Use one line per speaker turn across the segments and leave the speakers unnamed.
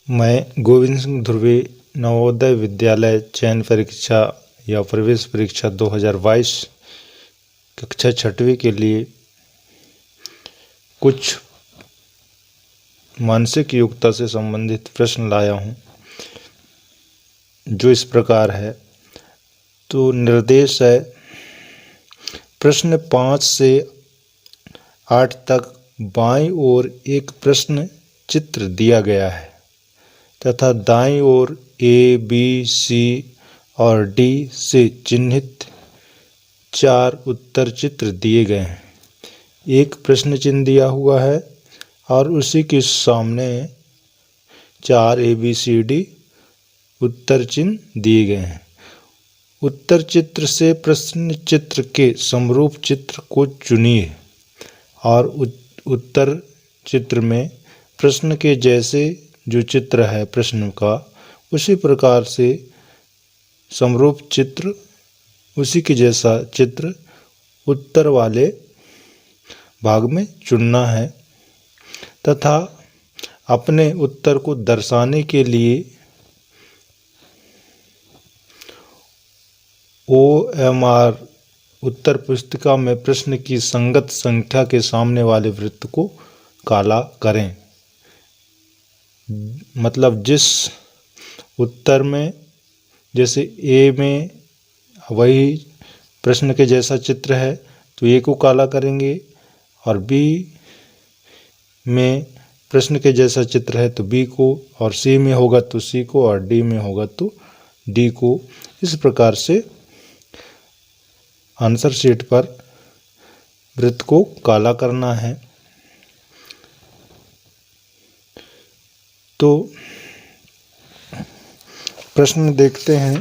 मैं गोविंद सिंह ध्रुवे नवोदय विद्यालय चयन परीक्षा या प्रवेश परीक्षा 2022 कक्षा 6वीं के लिए कुछ मानसिक योग्यता से संबंधित प्रश्न लाया हूँ, जो इस प्रकार है। तो निर्देश है, प्रश्न 5 से 8 तक बाईं ओर एक प्रश्न चित्र दिया गया है तथा दाईं ओर ए, बी, सी और डी से चिन्हित 4 उत्तर चित्र दिए गए हैं। एक प्रश्न चिन्ह दिया हुआ है और उसी के सामने 4 ए, बी, सी, डी उत्तर चिन्ह दिए गए हैं। उत्तर चित्र से प्रश्न चित्र के समरूप चित्र को चुनिए और उत्तर चित्र में प्रश्न के जैसे जो चित्र है प्रश्न का, उसी प्रकार से समरूप चित्र, उसी के जैसा चित्र उत्तर वाले भाग में चुनना है तथा अपने उत्तर को दर्शाने के लिए OMR उत्तर पुस्तिका में प्रश्न की संगत संख्या के सामने वाले वृत्त को काला करें। मतलब जिस उत्तर में, जैसे ए में वही प्रश्न के जैसा चित्र है तो ए को काला करेंगे, और बी में प्रश्न के जैसा चित्र है तो बी को, और सी में होगा तो सी को, और डी में होगा तो डी को। इस प्रकार से आंसर शीट पर वृत्त को काला करना है। तो प्रश्न देखते हैं।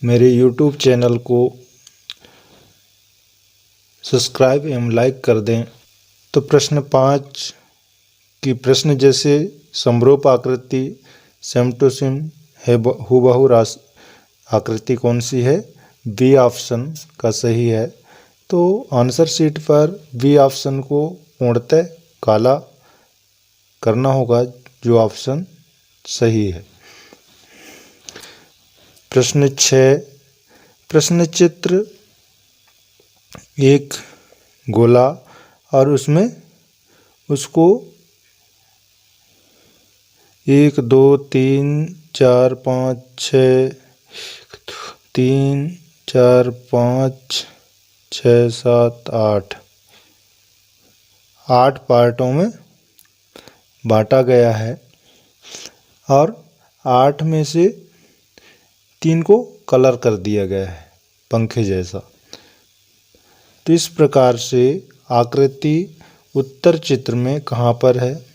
मेरे YouTube चैनल को सब्सक्राइब एवं लाइक कर दें। तो प्रश्न 5 की प्रश्न जैसे समरूप आकृति सेम टू सेम है, हूबहू आकृति कौन सी है? बी ऑप्शन का सही है। तो आंसर शीट पर बी ऑप्शन को पूर्णतः काला करना होगा, जो ऑप्शन सही है। प्रश्न 6, प्रश्न चित्र एक गोला और उसमें उसको 1 2 3 4 5 6 3 4 5 6 7 8 पार्टों में बांटा गया है और 8 में से 3 को कलर कर दिया गया है पंखे जैसा। तो इस प्रकार से आकृति उत्तर चित्र में कहाँ पर है?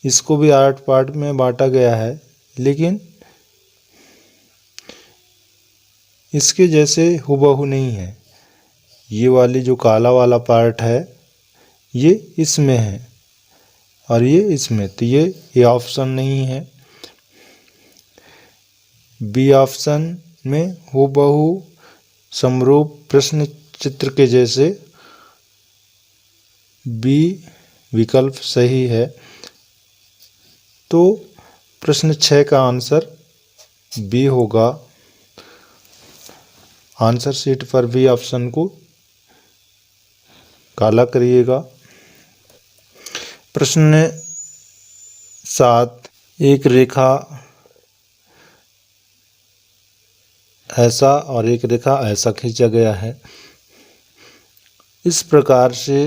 इसको भी 8 पार्ट में बांटा गया है, लेकिन इसके जैसे हूबहू नहीं है। ये वाली जो काला वाला पार्ट है ये इसमें है और ये इसमें, तो ये ऑप्शन नहीं है। बी ऑप्शन में हूबहू समरूप प्रश्न चित्र के जैसे, बी विकल्प सही है। तो प्रश्न 6 का आंसर बी होगा। आंसर शीट पर बी ऑप्शन को काला करिएगा। प्रश्न 7, एक रेखा ऐसा और एक रेखा ऐसा खींचा गया है। इस प्रकार से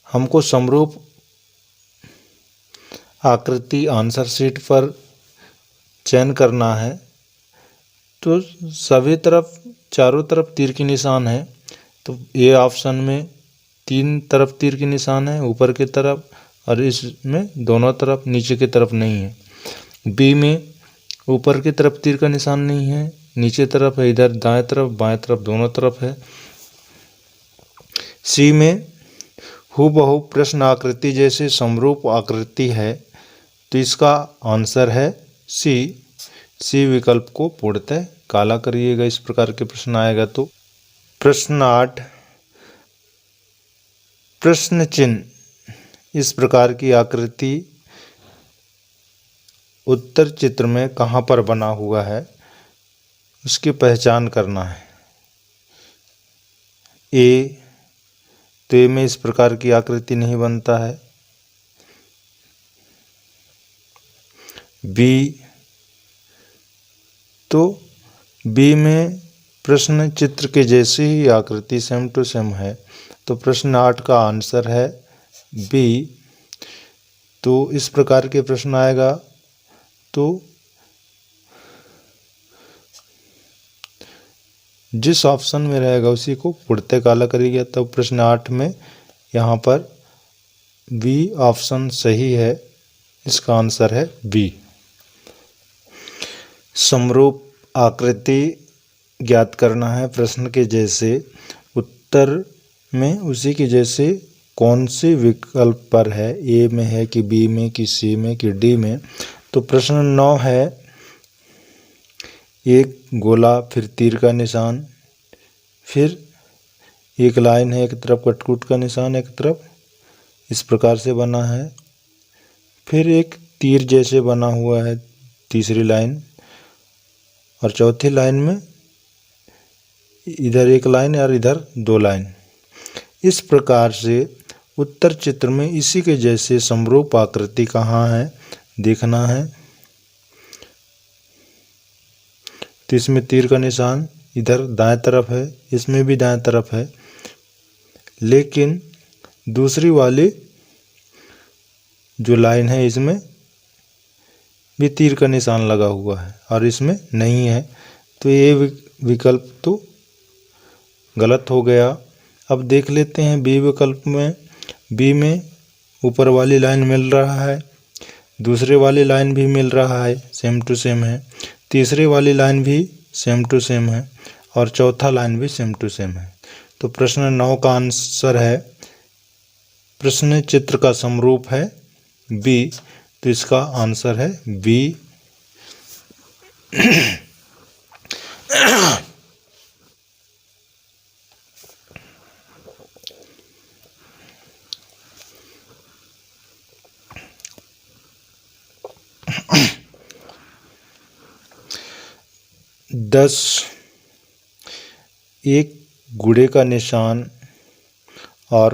हमको समरूप आकृति आंसर शीट पर चयन करना है। तो सभी तरफ, चारों तरफ तीर के निशान है। तो ए ऑप्शन में 3 तरफ तीर के निशान है, ऊपर की तरफ, और इसमें दोनों तरफ, नीचे की तरफ नहीं है। बी में ऊपर की तरफ तीर का निशान नहीं है, नीचे तरफ है, इधर दाएं तरफ बाएं तरफ दोनों तरफ है। सी में हूबहू प्रश्न आकृति जैसे समरूप आकृति है, तो इसका आंसर है सी। सी विकल्प को पूर्णतः काला करिएगा। इस प्रकार के प्रश्न आएगा। तो प्रश्न 8, प्रश्न चिन्ह इस प्रकार की आकृति उत्तर चित्र में कहाँ पर बना हुआ है उसकी पहचान करना है। ए, तो ए में इस प्रकार की आकृति नहीं बनता है। बी, तो बी में प्रश्न चित्र के जैसी ही आकृति सेम टू सेम है, तो प्रश्न 8 का आंसर है बी। तो इस प्रकार के प्रश्न आएगा तो जिस ऑप्शन में रहेगा उसी को पूर्णतः काला करिएगा। तो प्रश्न 8 में यहाँ पर बी ऑप्शन सही है, इसका आंसर है बी। समरूप आकृति ज्ञात करना है प्रश्न के जैसे, उत्तर में उसी के जैसे कौन से विकल्प पर है, ए में है कि बी में कि सी में कि डी में। तो प्रश्न 9 है, एक गोला, फिर तीर का निशान, फिर एक लाइन है, एक तरफ कटकुट का निशान, एक तरफ इस प्रकार से बना है, फिर एक तीर जैसे बना हुआ है तीसरी लाइन, और चौथी लाइन में इधर एक लाइन और इधर 2 लाइन। इस प्रकार से उत्तर चित्र में इसी के जैसे समरूप आकृति कहाँ है देखना है। तो इसमें तीर का निशान इधर दाएं तरफ है, इसमें भी दाएं तरफ है, लेकिन दूसरी वाली जो लाइन है इसमें भी तीर का निशान लगा हुआ है और इसमें नहीं है, तो ये विकल्प तो गलत हो गया। अब देख लेते हैं बी विकल्प में। बी में ऊपर वाली लाइन मिल रहा है, दूसरे वाली लाइन भी मिल रहा है, सेम टू सेम है, तीसरी वाली लाइन भी सेम टू सेम है और चौथा लाइन भी सेम टू सेम है। तो प्रश्न 9 का आंसर है, प्रश्न चित्र का समरूप है बी, तो इसका आंसर है बी। दस, एक गुड़े का निशान और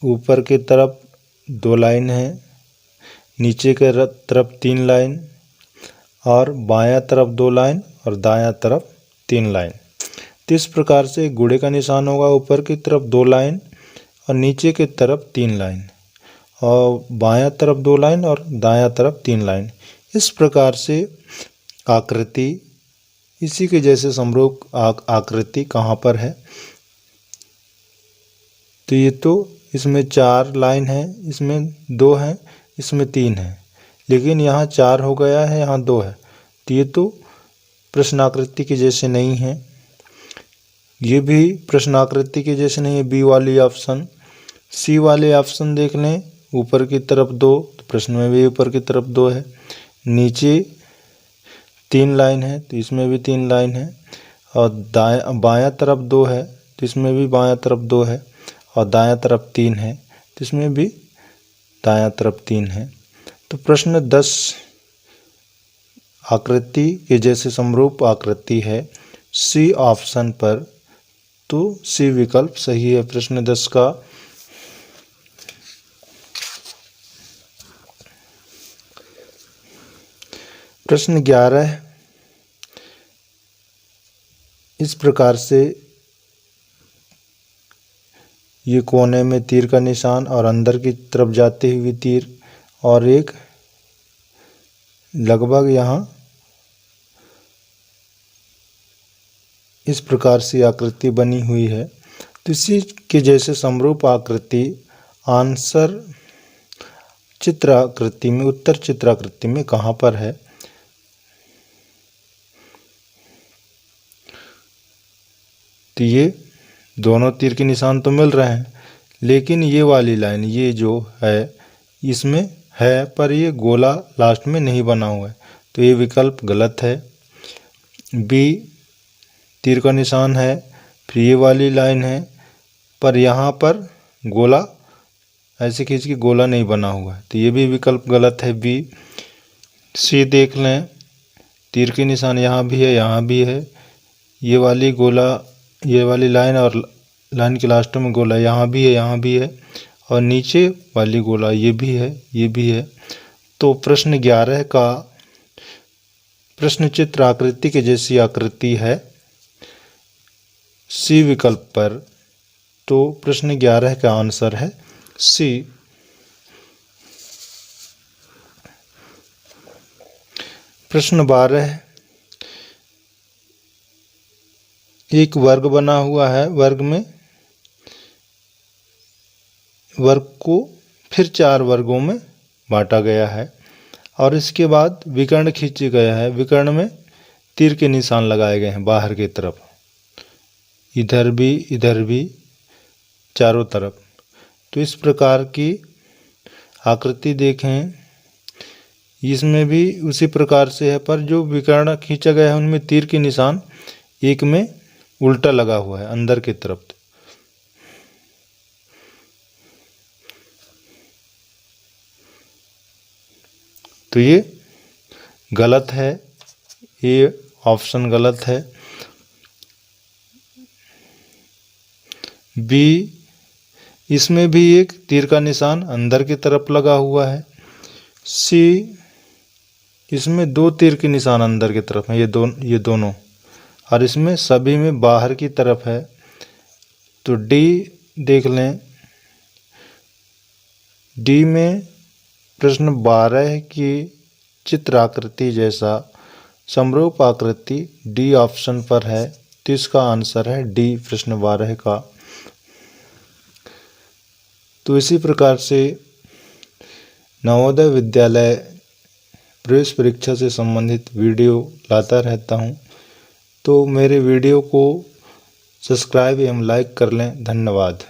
ऊपर की तरफ 2 लाइन है, नीचे के तरफ 3 लाइन और बायां तरफ 2 लाइन और दायां तरफ 3 लाइन। तो इस प्रकार से गुड़े का निशान होगा, ऊपर की तरफ 2 लाइन और नीचे की तरफ 3 लाइन और बायां तरफ 2 लाइन और दायां तरफ 3 लाइन। इस प्रकार से आकृति इसी के जैसे समरूप आकृति कहाँ पर है। तो ये तो इसमें 4 लाइन है, इसमें 2 है, इसमें 3 है, लेकिन यहाँ 4 हो गया है, यहाँ 2 है, तो ये तो प्रश्नाकृति के जैसे नहीं है। ये भी प्रश्नाकृति के जैसे नहीं है बी वाली ऑप्शन। सी वाले ऑप्शन देख लें, ऊपर की तरफ 2, तो प्रश्न में भी ऊपर की तरफ 2 है, नीचे 3 लाइन है तो इसमें भी 3 लाइन है, और बायां तरफ 2 है तो इसमें भी बायां तरफ 2 है, और दायां तरफ 3 है तो इसमें भी दायां तरफ 3 है। तो प्रश्न 10 आकृति के जैसे समरूप आकृति है सी ऑप्शन पर, तो सी विकल्प सही है प्रश्न 10 का। प्रश्न 11, इस प्रकार से ये कोने में तीर का निशान और अंदर की तरफ जाते हुए तीर और एक लगभग यहाँ इस प्रकार से आकृति बनी हुई है। तो इसी के जैसे समरूप आकृति आंसर चित्राकृति में, उत्तर चित्राकृति में कहाँ पर है। तो ये दोनों तीर के निशान तो मिल रहे हैं, लेकिन ये वाली लाइन ये जो है इसमें है पर ये गोला लास्ट में नहीं बना हुआ है, तो ये विकल्प गलत है। बी तीर का निशान है, फिर ये वाली लाइन है, पर यहाँ पर गोला ऐसे खींच के गोला नहीं बना हुआ है, तो ये भी विकल्प गलत है बी। सी देख लें, तीर के निशान यहाँ भी है, यहाँ भी है। ये वाली गोला, ये वाली लाइन और लाइन के लास्ट में गोला यहाँ भी है, यहाँ भी है, और नीचे वाली गोला ये भी है, ये भी है। तो प्रश्न 11 का प्रश्न चित्र आकृति के जैसी आकृति है सी विकल्प पर। तो प्रश्न 11 का आंसर है सी। प्रश्न 12, एक वर्ग बना हुआ है, वर्ग को फिर 4 वर्गों में बांटा गया है और इसके बाद विकर्ण खींचे गया है। विकर्ण में तीर के निशान लगाए गए हैं बाहर की तरफ, इधर भी, चारों तरफ। तो इस प्रकार की आकृति देखें, इसमें भी उसी प्रकार से है, पर जो विकर्ण खींचा गया है उनमें तीर के निशान एक में उल्टा लगा हुआ है अंदर की तरफ। तो ये गलत है, ये ऑप्शन गलत है। बी, इसमें भी एक तीर का निशान अंदर की तरफ लगा हुआ है। सी, इसमें 2 तीर के निशान अंदर की तरफ है, ये दोनों, और इसमें सभी में बाहर की तरफ है। तो डी देख लें, डी में प्रश्न 12 की चित्र आकृति जैसा समरूप आकृति डी ऑप्शन पर है। तो इसका आंसर है डी, प्रश्न 12 का। तो इसी प्रकार से नवोदय विद्यालय प्रवेश परीक्षा से संबंधित वीडियो लाता रहता हूँ। तो मेरे वीडियो को सब्सक्राइब एवं लाइक कर लें। धन्यवाद।